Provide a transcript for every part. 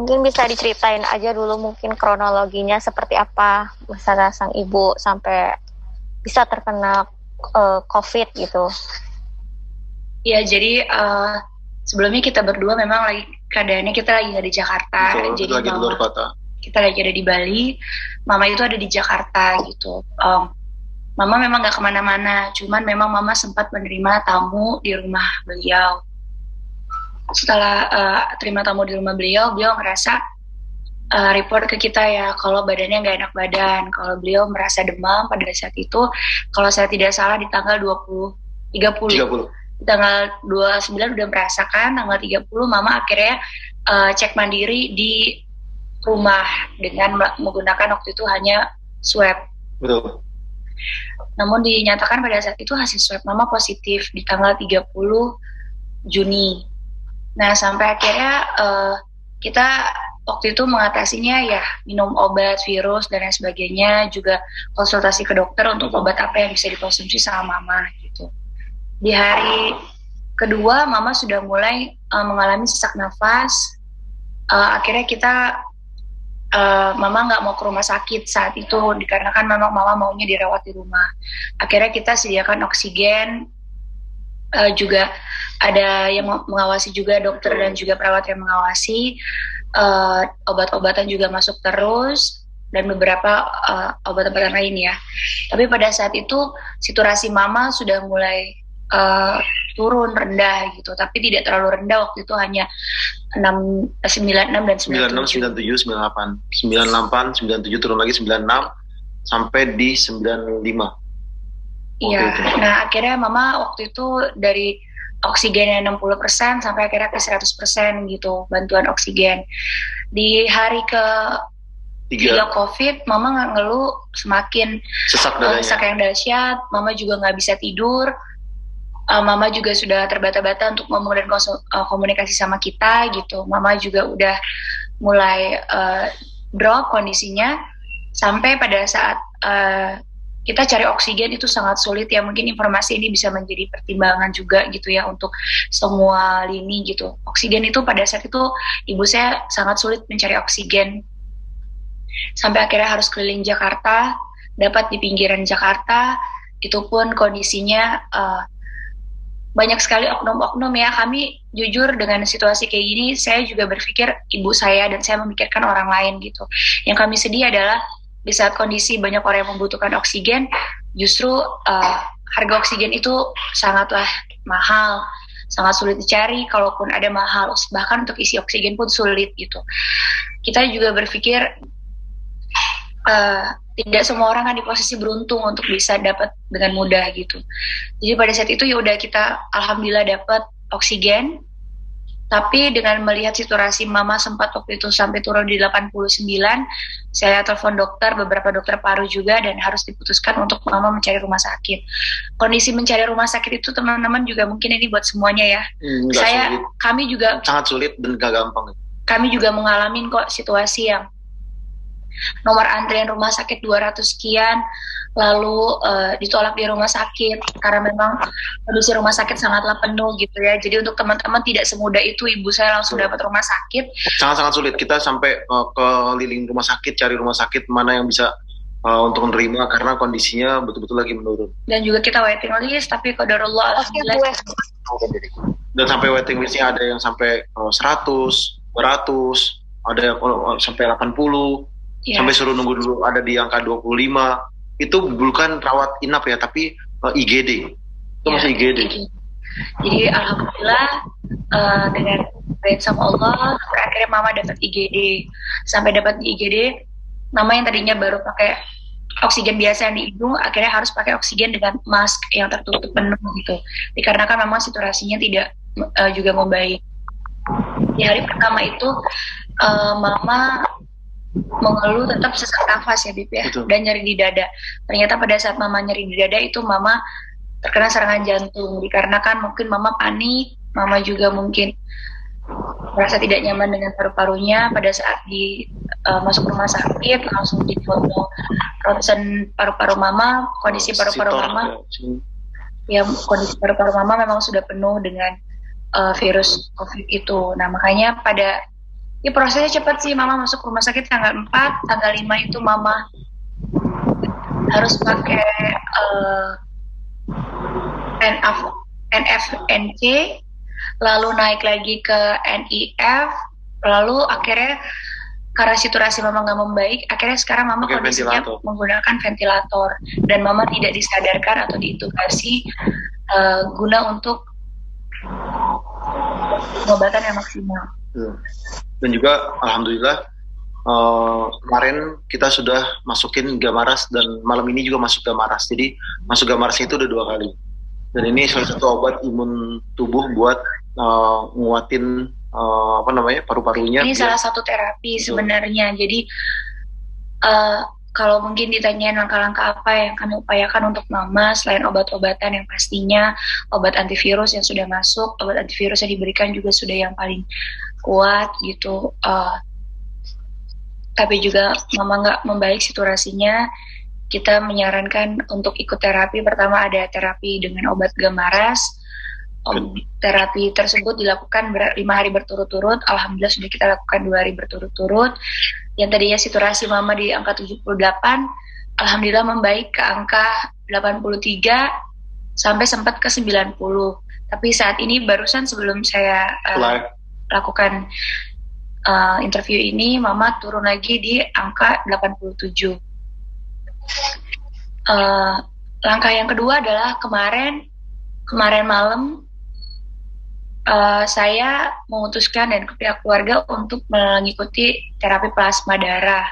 Mungkin bisa diceritain aja dulu mungkin kronologinya seperti apa masalah sang ibu sampai bisa terkena COVID gitu. Ya, jadi sebelumnya kita berdua memang lagi keadaannya kita lagi nggak di Jakarta. Betul, jadi lagi di luar kota. Kita lagi ada di Bali, mama itu ada di Jakarta gitu. Mama memang nggak kemana-mana, cuman memang mama sempat menerima tamu di rumah beliau. Setelah terima tamu di rumah beliau ngerasa report ke kita ya kalau badannya nggak enak badan, kalau beliau merasa demam pada saat itu, kalau saya tidak salah di tanggal 30. Tanggal 29 udah merasakan, tanggal 30 mama akhirnya cek mandiri di rumah dengan menggunakan waktu itu hanya swab. Betul. Namun dinyatakan pada saat itu hasil swab mama positif di tanggal 30 Juni. Nah sampai akhirnya kita waktu itu mengatasinya ya minum obat virus dan lain sebagainya, juga konsultasi ke dokter untuk obat apa yang bisa dikonsumsi sama mama gitu. Di hari kedua mama sudah mulai mengalami sesak nafas. Akhirnya kita mama nggak mau ke rumah sakit saat itu dikarenakan memang mama maunya dirawat di rumah. Akhirnya kita sediakan oksigen, juga ada yang mengawasi juga, dokter dan juga perawat yang mengawasi. Obat-obatan juga masuk terus dan beberapa obat-obatan lain ya. Tapi pada saat itu saturasi mama sudah mulai turun rendah gitu, tapi tidak terlalu rendah, waktu itu hanya 96 dan 97. 96, 97, 98, 97 turun lagi 96 sampai di 95. Iya, nah akhirnya mama waktu itu dari oksigennya 60% sampai akhirnya ke 100% gitu bantuan oksigen. Di hari ke 3 COVID, mama nggak ngeluh, semakin sesak yang dahsyat, mama juga nggak bisa tidur. Mama juga sudah terbata-bata untuk ngomong dan komunikasi sama kita gitu. Mama juga udah mulai drop kondisinya, sampai pada saat kita cari oksigen itu sangat sulit ya. Mungkin informasi ini bisa menjadi pertimbangan juga gitu ya untuk semua lini gitu. Oksigen itu pada saat itu ibu saya sangat sulit mencari oksigen, sampai akhirnya harus keliling Jakarta, dapat di pinggiran Jakarta. Itu pun kondisinya banyak sekali oknum-oknum ya. Kami jujur dengan situasi kayak gini, saya juga berpikir ibu saya dan saya memikirkan orang lain gitu. Yang kami sedih adalah di saat kondisi banyak orang yang membutuhkan oksigen, justru harga oksigen itu sangatlah mahal, sangat sulit dicari. Kalaupun ada mahal, bahkan untuk isi oksigen pun sulit gitu. Kita juga berpikir tidak semua orang kan di posisi beruntung untuk bisa dapat dengan mudah gitu. Jadi pada saat itu ya udah kita alhamdulillah dapat oksigen. Tapi dengan melihat saturasi mama sempat waktu itu sampai turun di 89, saya telepon dokter, beberapa dokter paru juga, dan harus diputuskan untuk mama mencari rumah sakit. Kondisi mencari rumah sakit itu teman-teman juga mungkin ini buat semuanya ya. Kami juga sangat sulit dan gak gampang. Kami juga mengalami kok situasi yang nomor antrian rumah sakit 200 sekian, lalu ditolak di rumah sakit karena memang kondisi rumah sakit sangatlah penuh gitu ya. Jadi untuk teman-teman tidak semudah itu ibu saya langsung dapat rumah sakit. Sangat-sangat sulit. Kita sampai keliling rumah sakit, cari rumah sakit mana yang bisa untuk menerima karena kondisinya betul-betul lagi menurun. Dan juga kita waiting list, tapi qadarullah alhamdulillah. Dan sampai waiting listnya ada yang sampai 100, 200, ada yang sampai 80. Yeah. Sampai suruh nunggu dulu, ada di angka 25. Itu bukan rawat inap ya, tapi IGD. Itu masih IGD. Jadi alhamdulillah dengan baik sama Allah, akhirnya mama dapat IGD. Sampai dapat di IGD, mama yang tadinya baru pakai oksigen biasa yang di hidung, akhirnya harus pakai oksigen dengan mask yang tertutup penuh gitu. Dikarenakan memang situasinya tidak juga membaik. Di hari pertama itu mama mengeluh tetap sesak nafas ya Bip ya. Betul. Dan nyeri di dada. Ternyata pada saat mama nyeri di dada itu mama terkena serangan jantung, dikarenakan mungkin mama panik, mama juga mungkin merasa tidak nyaman dengan paru-parunya. Pada saat masuk rumah sakit langsung difoto ronsen paru-paru mama, kondisi paru-paru mama ya, kondisi paru-paru mama memang sudah penuh dengan virus COVID itu. Nah makanya pada Ya prosesnya cepat sih, Mama masuk rumah sakit tanggal 4, tanggal 5 itu Mama harus pakai NF-NC, lalu naik lagi ke NIF, lalu akhirnya karena situasi Mama nggak membaik, akhirnya sekarang Mama kondisinya menggunakan ventilator, dan Mama tidak disadarkan atau diintubasi guna untuk pengobatan yang maksimal. Dan juga alhamdulillah kemarin kita sudah masukin Gamaras, dan malam ini juga masuk Gamaras. Jadi masuk Gamarasnya itu udah 2 kali. Dan ini salah satu obat imun tubuh buat nguatin paru-parunya. Ini salah satu terapi sebenarnya. Jadi kalau mungkin ditanyain langkah-langkah apa yang kami upayakan untuk Mama selain obat-obatan, yang pastinya obat antivirus yang sudah masuk, obat antivirus yang diberikan juga sudah yang paling kuat gitu. Tapi juga Mama nggak membaik situasinya, kita menyarankan untuk ikut terapi. Pertama ada terapi dengan obat Gamaras. Terapi tersebut dilakukan 5 hari berturut-turut. Alhamdulillah sudah kita lakukan 2 hari berturut-turut. Yang tadinya saturasi Mama di angka 78, alhamdulillah membaik ke angka 83 sampai sempat ke 90. Tapi saat ini barusan sebelum saya lakukan interview ini, Mama turun lagi di angka 87. Langkah yang kedua adalah kemarin malam saya memutuskan dan pihak keluarga untuk mengikuti terapi plasma darah.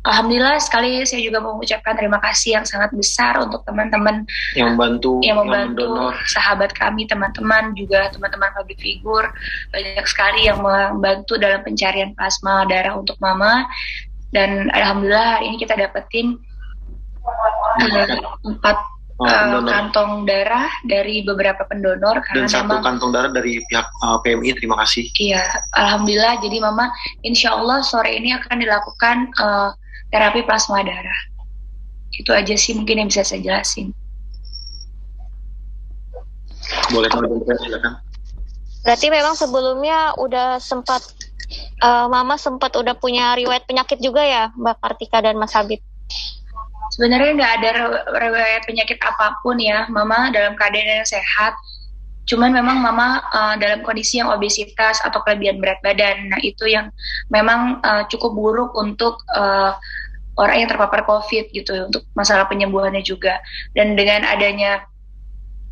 Alhamdulillah sekali saya juga mengucapkan terima kasih yang sangat besar untuk teman-teman yang membantu sahabat kami, teman-teman juga teman-teman public figure, banyak sekali yang membantu dalam pencarian plasma darah untuk Mama. Dan alhamdulillah hari ini kita dapetin 4 kantong darah dari beberapa pendonor, karena dan 1 kantong darah dari pihak PMI. Terima kasih. Iya, alhamdulillah. Jadi Mama insya Allah sore ini akan dilakukan terapi plasma darah. Itu aja sih mungkin yang bisa saya jelasin. Boleh silakan. Berarti memang sebelumnya udah sempat Mama sempat udah punya riwayat penyakit juga ya, Mbak Kartika dan Mas Habib? Sebenarnya nggak ada riwayat penyakit apapun ya, Mama dalam keadaan yang sehat. Cuman memang Mama dalam kondisi yang obesitas atau kelebihan berat badan. Nah itu yang memang cukup buruk untuk orang yang terpapar COVID gitu, untuk masalah penyembuhannya juga. Dan dengan adanya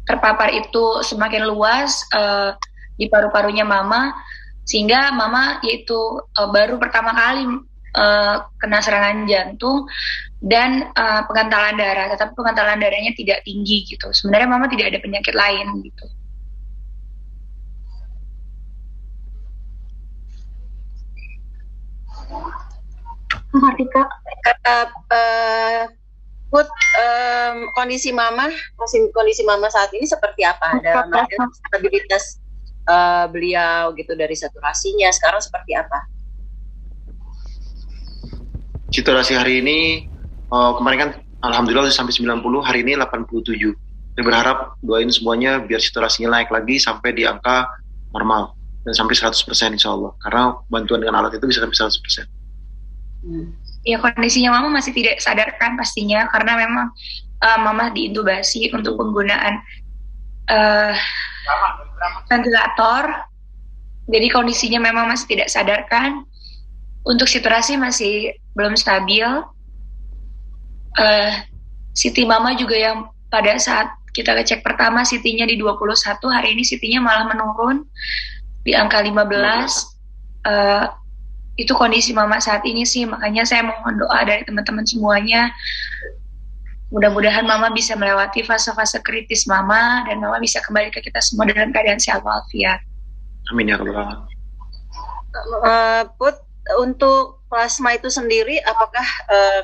terpapar itu semakin luas di paru-parunya Mama, sehingga Mama yaitu baru pertama kali kena serangan jantung dan pengentalan darah, tetapi pengentalan darahnya tidak tinggi gitu. Sebenarnya Mama tidak ada penyakit lain gitu. Kartika, kondisi Mama saat ini seperti apa? Dalam stabilitas beliau gitu, dari saturasinya sekarang seperti apa? Saturasi hari ini kemarin kan alhamdulillah sampai 90, hari ini 87. Saya berharap doain semuanya biar saturasinya naik lagi sampai di angka normal dan sampai 100% insya Allah. Karena bantuan dengan alat itu bisa sampai 100%. Ya kondisinya Mama masih tidak sadarkan pastinya, karena memang Mama diintubasi untuk penggunaan ventilator. Jadi kondisinya memang masih tidak sadarkan. Untuk saturasi masih belum stabil. CT Mama juga yang pada saat kita cek pertama CT-nya di 21, hari ini CT-nya malah menurun di angka 15. Itu kondisi Mama saat ini sih, makanya saya mohon doa dari teman-teman semuanya. Mudah-mudahan Mama bisa melewati fase-fase kritis Mama, dan Mama bisa kembali ke kita semua dalam keadaan sehat walafiat. Amin ya rabbal alamin. Put, untuk plasma itu sendiri, apakah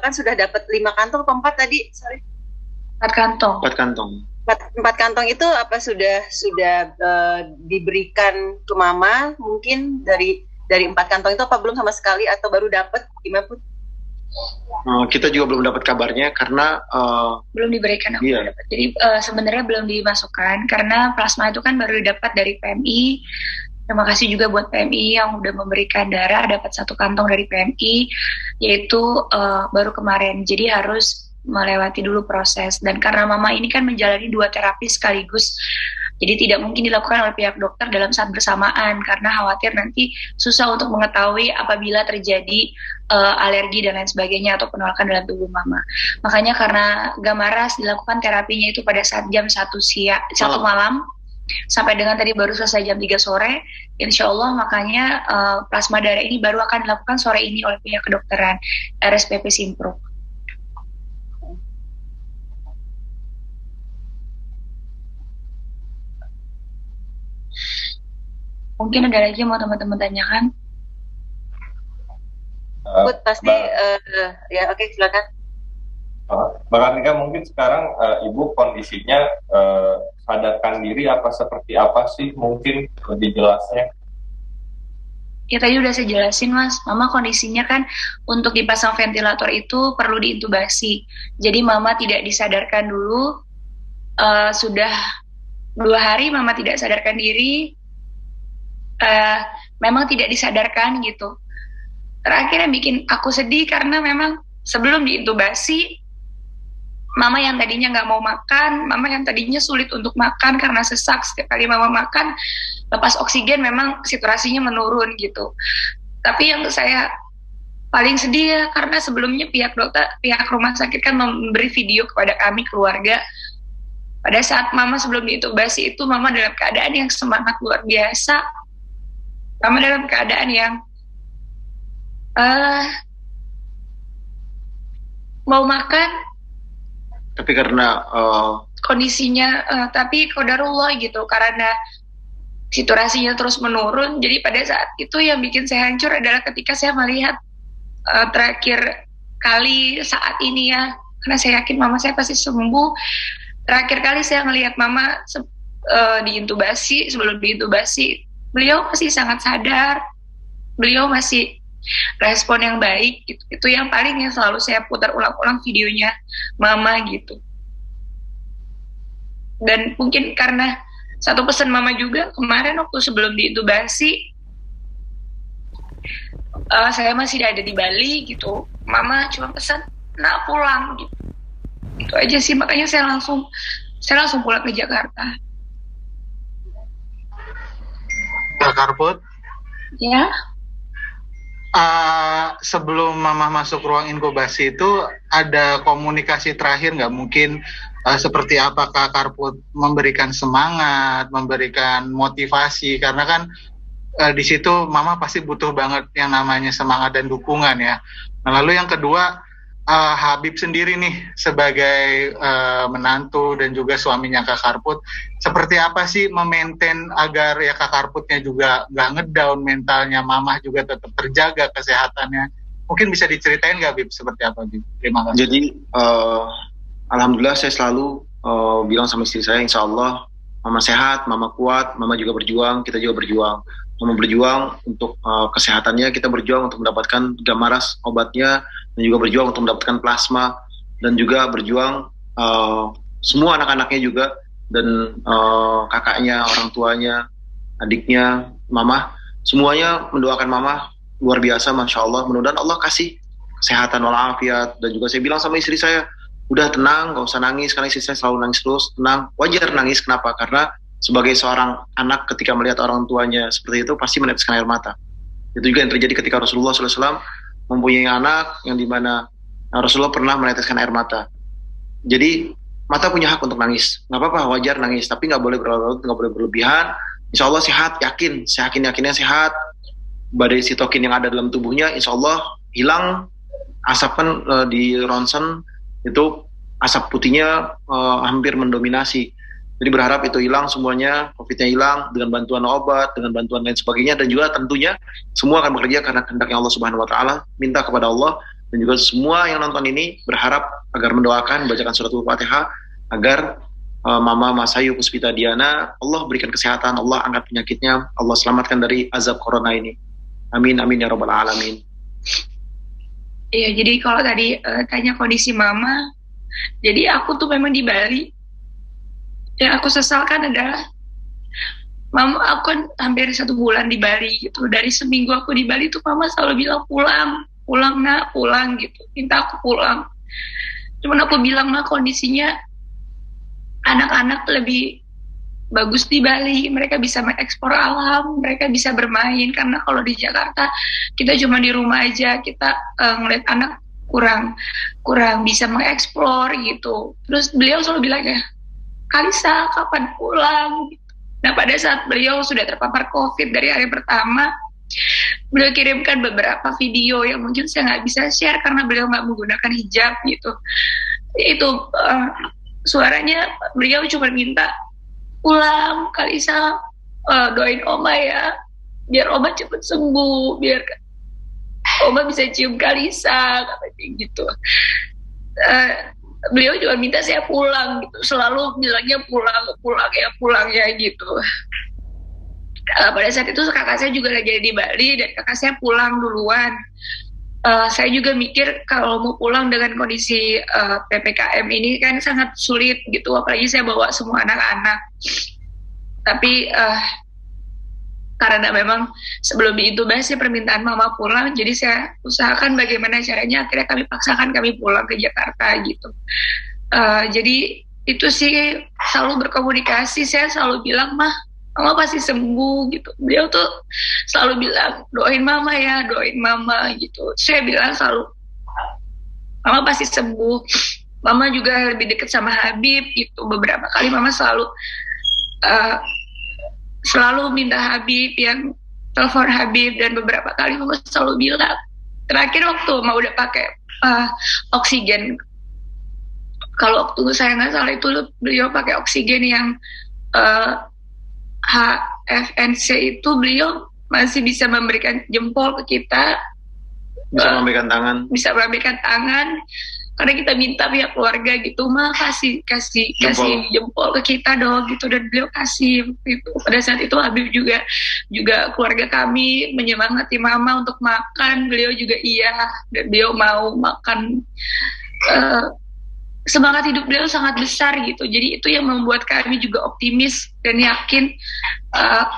kan sudah dapat 5 kantong atau 4 tadi? Sorry. 4 kantong. 4 kantong. 4 kantong itu apa sudah diberikan ke Mama? Mungkin dari 4 kantong itu apa belum sama sekali atau baru dapat? Gimana Put? Kita juga belum dapat kabarnya karena belum diberikan. Iya. Jadi sebenarnya belum dimasukkan karena plasma itu kan baru didapat dari PMI. Terima kasih juga buat PMI yang udah memberikan darah, dapat 1 kantong dari PMI, yaitu baru kemarin. Jadi harus melewati dulu proses. Dan karena mama ini kan menjalani 2 terapi sekaligus, jadi tidak mungkin dilakukan oleh pihak dokter dalam saat bersamaan, karena khawatir nanti susah untuk mengetahui apabila terjadi alergi dan lain sebagainya atau penolakan dalam tubuh mama. Makanya karena Gamaras dilakukan terapinya itu pada saat jam 1 malam, sampai dengan tadi baru selesai jam 3 sore, insya Allah. Makanya plasma darah ini baru akan dilakukan sore ini oleh pihak kedokteran RSPP Simpro. Mungkin ada lagi yang mau teman-teman tanyakan? Pasti ya oke, silakan. Mbak Kartika, mungkin sekarang Ibu kondisinya sadarkan diri apa seperti apa sih, mungkin lebih jelasnya? Ya tadi udah saya jelasin Mas, Mama kondisinya kan untuk dipasang ventilator itu perlu diintubasi. Jadi Mama tidak disadarkan dulu, sudah 2 hari Mama tidak sadarkan diri, memang tidak disadarkan gitu. Terakhir yang bikin aku sedih karena memang sebelum diintubasi, Mama yang tadinya nggak mau makan, Mama yang tadinya sulit untuk makan karena sesak, setiap kali Mama makan, lepas oksigen memang situasinya menurun gitu. Tapi yang saya paling sedih ya, karena sebelumnya pihak rumah sakit kan memberi video kepada kami keluarga. Pada saat Mama sebelum diintubasi itu, Mama dalam keadaan yang semangat luar biasa. Mama dalam keadaan yang mau makan, tapi karena kondisinya, tapi qadarullah gitu, karena situasinya terus menurun. Jadi pada saat itu yang bikin saya hancur adalah ketika saya melihat terakhir kali saat ini ya, karena saya yakin Mama saya pasti sembuh. Terakhir kali saya melihat Mama diintubasi, sebelum diintubasi, beliau masih sangat sadar, beliau masih respon yang baik gitu. Itu yang paling yang selalu saya putar ulang-ulang videonya Mama gitu. Dan mungkin karena satu pesan Mama juga kemarin waktu sebelum diintubasi, saya masih ada di Bali gitu, Mama cuma pesan nak pulang gitu. Itu aja sih, makanya saya langsung pulang ke Jakarta. Kak Karput? Ya. Sebelum Mama masuk ruang inkubasi itu ada komunikasi terakhir nggak? Mungkin seperti apa Kak Karput memberikan semangat, memberikan motivasi, karena kan di situ Mama pasti butuh banget yang namanya semangat dan dukungan ya. Nah, lalu yang kedua, Habib sendiri nih sebagai menantu dan juga suaminya Kak Karput, seperti apa sih memaintain agar ya Kak Karputnya juga nggak ngedown mentalnya, Mama juga tetap terjaga kesehatannya? Mungkin bisa diceritain nggak Habib seperti apa Habib? Terima kasih. Jadi alhamdulillah saya selalu bilang sama istri saya, insya Allah Mama sehat, Mama kuat, Mama juga berjuang, kita juga berjuang. Mama berjuang untuk kesehatannya, kita berjuang untuk mendapatkan Gamaras obatnya, dan juga berjuang untuk mendapatkan plasma, dan juga berjuang semua anak-anaknya juga, dan kakaknya, orang tuanya, adiknya, Mama, semuanya mendoakan Mama luar biasa, Masya Allah. Mudah-mudahan Allah kasih kesehatan walafiat. Dan juga saya bilang sama istri saya, udah tenang, gak usah nangis, karena istri saya selalu nangis terus. Tenang, wajar nangis, kenapa? Karena sebagai seorang anak ketika melihat orang tuanya seperti itu pasti meneteskan air mata. Itu juga yang terjadi ketika Rasulullah SAW mempunyai anak yang dimana Rasulullah pernah meneteskan air mata. Jadi mata punya hak untuk nangis, nggak apa-apa, wajar nangis, tapi nggak boleh berlarut, nggak boleh berlebihan. Insya Allah sehat, yakinnya sehat. Badai sitokin yang ada dalam tubuhnya Insya Allah hilang. Asap kan di ronsen itu asap putihnya hampir mendominasi. Jadi berharap itu hilang semuanya, COVID-nya hilang dengan bantuan obat, dengan bantuan lain sebagainya, dan juga tentunya semua akan bekerja karena kehendaknya Allah Subhanahu Wa Taala. Minta kepada Allah, dan juga semua yang nonton ini berharap agar mendoakan, bacakan suratul Fatihah agar Mama Masayu Puspita Diana, Allah berikan kesehatan, Allah angkat penyakitnya, Allah selamatkan dari azab corona ini. Amin amin ya rabbal alamin. Iya, jadi kalau tadi tanya kondisi Mama, jadi aku tuh memang di Bali. Yang aku sesalkan adalah Mama, aku kan hampir 1 bulan di Bali gitu. Dari seminggu aku di Bali tuh mama selalu bilang pulang nak, pulang gitu. Minta aku pulang. Cuman aku bilang, mah kondisinya anak-anak lebih bagus di Bali. Mereka bisa mengekspor alam, mereka bisa bermain. Karena kalau di Jakarta kita cuma di rumah aja, kita ngeliat anak kurang bisa mengeksplor gitu. Terus beliau selalu bilang ya, Kalisa kapan pulang? Nah pada saat beliau sudah terpapar COVID dari hari pertama, beliau kirimkan beberapa video yang mungkin saya nggak bisa share karena beliau nggak menggunakan hijab gitu. Itu suaranya beliau cuma minta pulang, Kalisa doain Oma ya, biar Oma cepet sembuh, biar Oma bisa cium Kalisa, katanya gitu. Beliau juga minta saya pulang gitu, selalu bilangnya pulang ya gitu. Pada saat itu kakak saya juga lagi di Bali dan kakak saya pulang duluan. Saya juga mikir kalau mau pulang dengan kondisi PPKM ini kan sangat sulit gitu, apalagi saya bawa semua anak-anak. Tapi karena memang sebelum diintubasi permintaan mama pulang, jadi saya usahakan bagaimana caranya, akhirnya kami paksakan kami pulang ke Jakarta gitu. Jadi itu sih selalu berkomunikasi, saya selalu bilang, mama pasti sembuh gitu. Beliau tuh selalu bilang, doain mama ya, doain mama gitu. Saya bilang selalu, mama pasti sembuh. Mama juga lebih dekat sama Habib gitu. Beberapa kali mama selalu minta Habib, yang telepon Habib, dan beberapa kali mama selalu bilang, terakhir waktu mau udah pakai oksigen, kalau waktu saya nggak salah itu beliau pakai oksigen yang HFNC itu, beliau masih bisa memberikan jempol ke kita, bisa memberikan tangan, karena kita minta pihak keluarga gitu, kasih jempol ke kita dong gitu, dan beliau kasih gitu. Pada saat itu Habib juga keluarga kami menyemangati mama untuk makan, beliau juga iya, dan beliau mau makan. Semangat hidup beliau sangat besar gitu, jadi itu yang membuat kami juga optimis dan yakin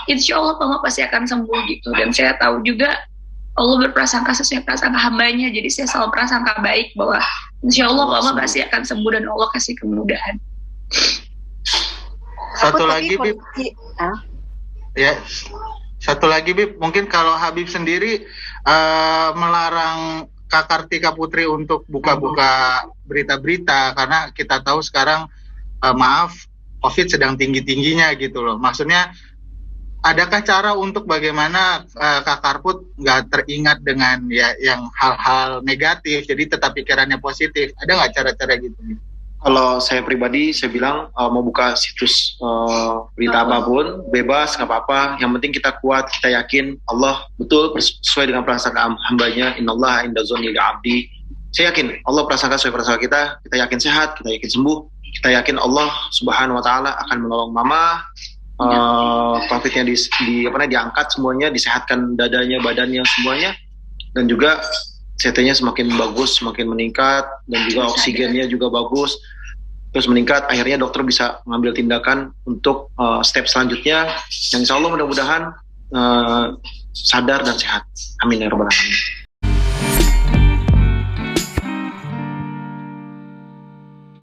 insya Allah mama pasti akan sembuh gitu. Dan saya tahu juga Allah berprasangka sesuai prasangka hambanya, jadi saya selalu prasangka baik bahwa insya Allah mama pasti akan sembuh dan Allah kasih kemudahan. Satu lagi Bib, mungkin kalau Habib sendiri melarang Kak Kartika Putri untuk buka-buka berita-berita, karena kita tahu sekarang COVID sedang tinggi-tingginya gitu loh. Maksudnya adakah cara untuk bagaimana Kak Karput nggak teringat dengan yang hal-hal negatif, jadi tetap pikirannya positif? Ada nggak cara-cara gitu? Kalau saya pribadi, saya bilang mau buka situs berita apapun, bebas, nggak apa-apa. Yang penting kita kuat, kita yakin Allah betul sesuai dengan prasangka hambanya. Innallaha inda dzonni abdi. Saya yakin Allah prasangka sesuai prasangka kita yakin sehat, kita yakin sembuh, kita yakin Allah Subhanahu Wa Taala akan menolong mama. COVID-nya diangkat semuanya, disehatkan dadanya, badannya semuanya, dan juga CT-nya semakin bagus, semakin meningkat, dan juga oksigennya juga bagus, terus meningkat. Akhirnya dokter bisa mengambil tindakan untuk step selanjutnya, yang insya Allah mudah-mudahan sadar dan sehat. Amin ya rabbal alamin.